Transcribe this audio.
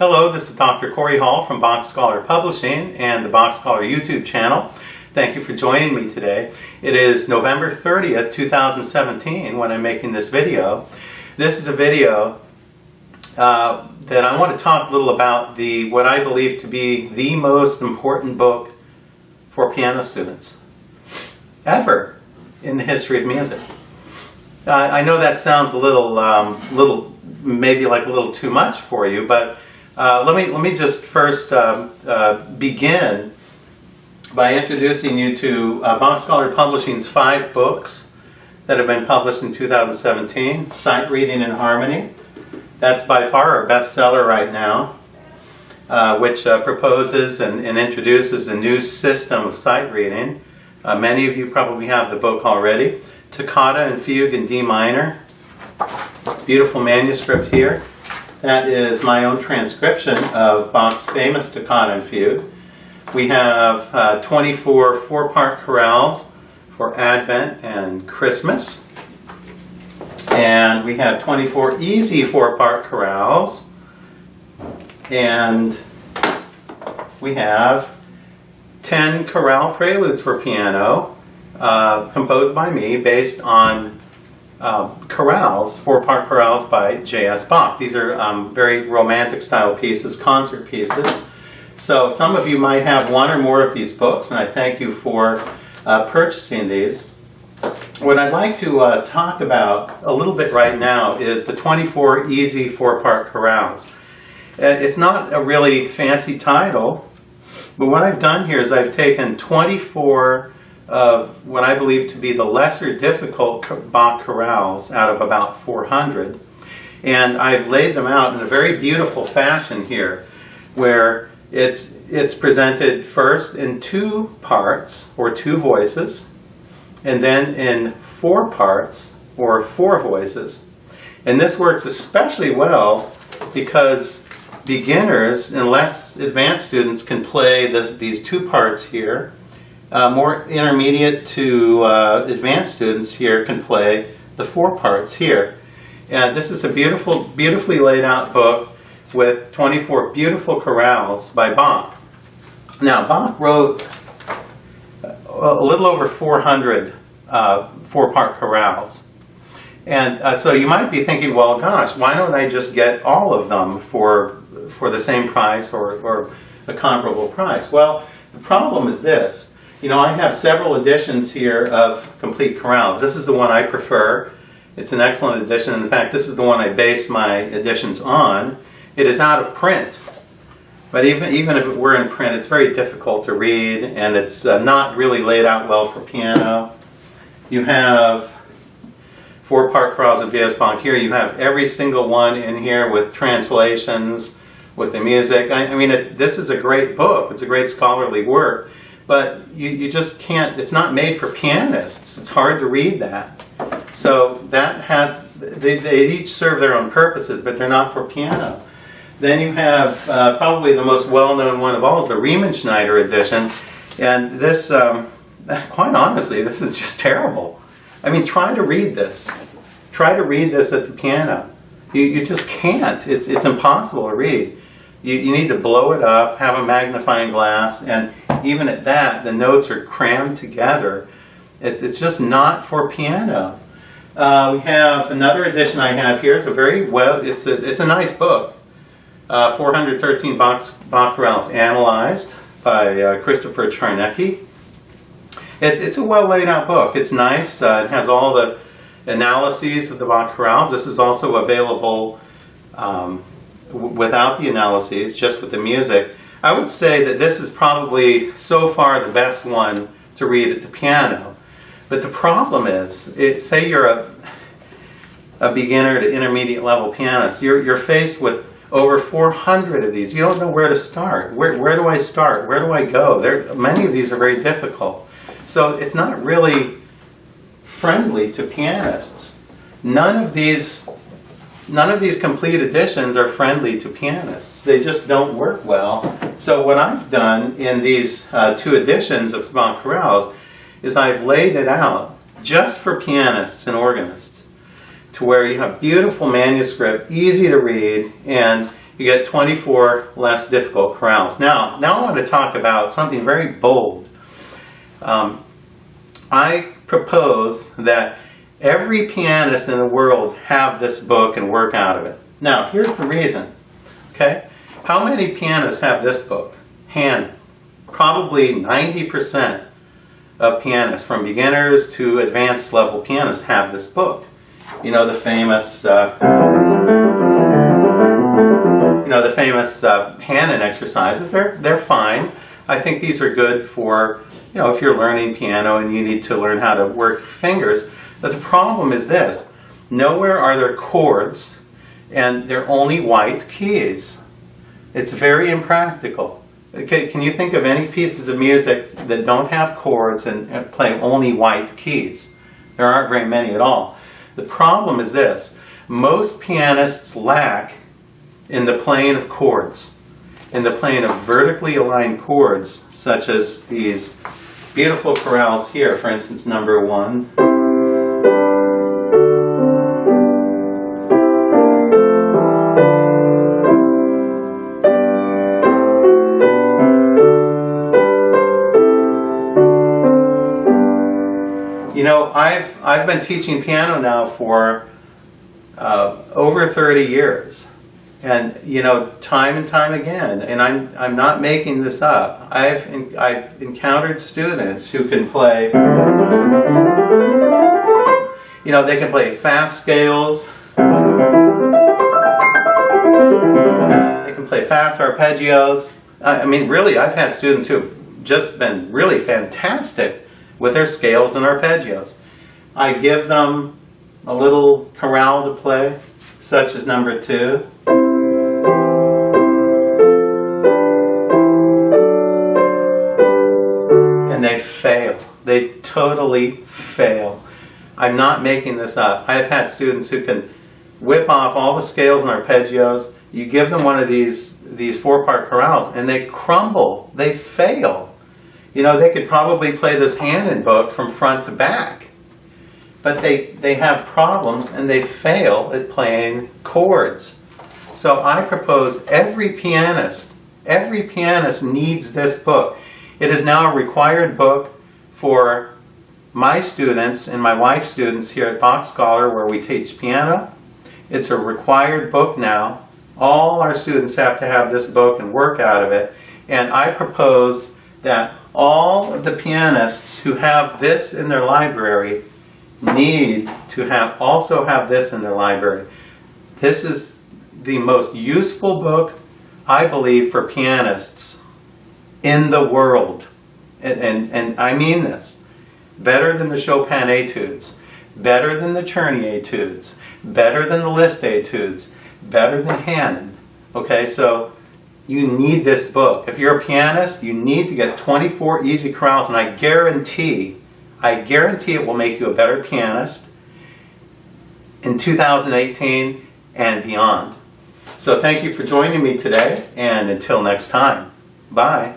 Hello, this is Dr. Corey Hall from BachScholar Publishing and the BachScholar YouTube channel. Thank you for joining me today. It is November 30th, 2017 when I'm making this video. This is a video that I want to talk a little about what I believe to be the most important book for piano students ever in the history of music. I know that sounds a little maybe like a little too much for you, but let me just first begin by introducing you to BachScholar Publishing's 5 books that have been published in 2017. Sight Reading and Harmony. That's by far our bestseller right now, which proposes and introduces a new system of sight reading. Many of you probably have the book already. Toccata and Fugue in D minor. Beautiful manuscript here. That is my own transcription of Bach's famous Toccata and Fugue. We have 24 4-part chorales for Advent and Christmas. And we have 24 easy 4-part chorales. And we have 10 chorale preludes for piano, composed by me, based on chorales, 4-part chorales by J.S. Bach. These are very romantic style pieces, concert pieces. So some of you might have one or more of these books, and I thank you for purchasing these. What I'd like to talk about a little bit right now is the 24 easy 4-part chorales. It's not a really fancy title, but what I've done here is I've taken 24 of what I believe to be the lesser difficult Bach chorales out of about 400, and I've laid them out in a very beautiful fashion here, where it's presented first in 2 parts or 2 voices, and then in 4 parts or 4 voices. And this works especially well because beginners and less advanced students can play these 2 parts here. More intermediate to advanced students here can play the 4 parts here. And this is a beautifully laid out book with 24 beautiful chorales by Bach. Now, Bach wrote a little over 400 4-part chorales. And so you might be thinking, well, gosh, why don't I just get all of them for the same price or a comparable price? Well, the problem is this. You know, I have several editions here of complete chorales. This is the one I prefer. It's an excellent edition. In fact, this is the one I base my editions on. It is out of print. But even if it were in print, it's very difficult to read, and it's not really laid out well for piano. You have 4-part chorales of J.S. Bach here. You have every single one in here with translations, with the music. I mean, this is a great book. It's a great scholarly work. But you just can't, it's not made for pianists. It's hard to read that. So they each serve their own purposes, but they're not for piano. Then you have probably the most well-known one of all is the Riemenschneider edition. And this, quite honestly, this is just terrible. I mean, try to read this. Try to read this at the piano. You just can't. It's impossible to read. You need to blow it up, have a magnifying glass, and even at that, the notes are crammed together. It's just not for piano. We have another edition I have here. It's it's a nice book. 413 Bach chorales analyzed by Christopher Czarnecki. It's a well laid out book. It's nice. It has all the analyses of the Bach chorales. This is also available without the analyses, just with the music. I would say that this is probably so far the best one to read at the piano. But the problem is, say you're a beginner to intermediate level pianist, you're faced with over 400 of these. You don't know where to start. Where do I start? Where do I go? Many of these are very difficult. So it's not really friendly to pianists. None of these complete editions are friendly to pianists. They just don't work well. So what I've done in these 2 editions of Bach chorales is I've laid it out just for pianists and organists, to where you have beautiful manuscript, easy to read, and you get 24 less difficult chorales. Now I want to talk about something very bold. I propose that every pianist in the world have this book and work out of it. Now, here's the reason. Okay? How many pianists have this book? Hand. Probably 90% of pianists, from beginners to advanced level pianists, have this book. You know, the famous Hanon exercises. They're fine. I think these are good for, if you're learning piano and you need to learn how to work your fingers. But the problem is this: nowhere are there chords, and they're only white keys. It's very impractical. Okay, can you think of any pieces of music that don't have chords and play only white keys? There aren't very many at all. The problem is this: most pianists lack in the playing of chords, in the playing of vertically aligned chords, such as these beautiful chorales here, for instance, number 1. I've been teaching piano now for over 30 years, and time and time again, and I'm not making this up. I've encountered students who can play. They can play fast scales. They can play fast arpeggios. I mean, really, I've had students who have just been really fantastic with their scales and arpeggios. I give them a little chorale to play, such as number 2. And they fail. They totally fail. I'm not making this up. I have had students who can whip off all the scales and arpeggios. You give them one of these 4-part chorales and they crumble. They fail. They could probably play this Hanon book from front to back, but they have problems and they fail at playing chords. So I propose every pianist needs this book. It is now a required book for my students and my wife's students here at BachScholar, where we teach piano. It's a required book now. All our students have to have this book and work out of it. And I propose that all of the pianists who have this in their library need to also have this in their library. This is the most useful book, I believe, for pianists in the world. And I mean this. Better than the Chopin etudes, better than the Czerny etudes, better than the Liszt etudes, better than Hanon. Okay, so you need this book. If you're a pianist, you need to get 24 easy chorales, and I guarantee it will make you a better pianist in 2018 and beyond. So thank you for joining me today, and until next time, bye.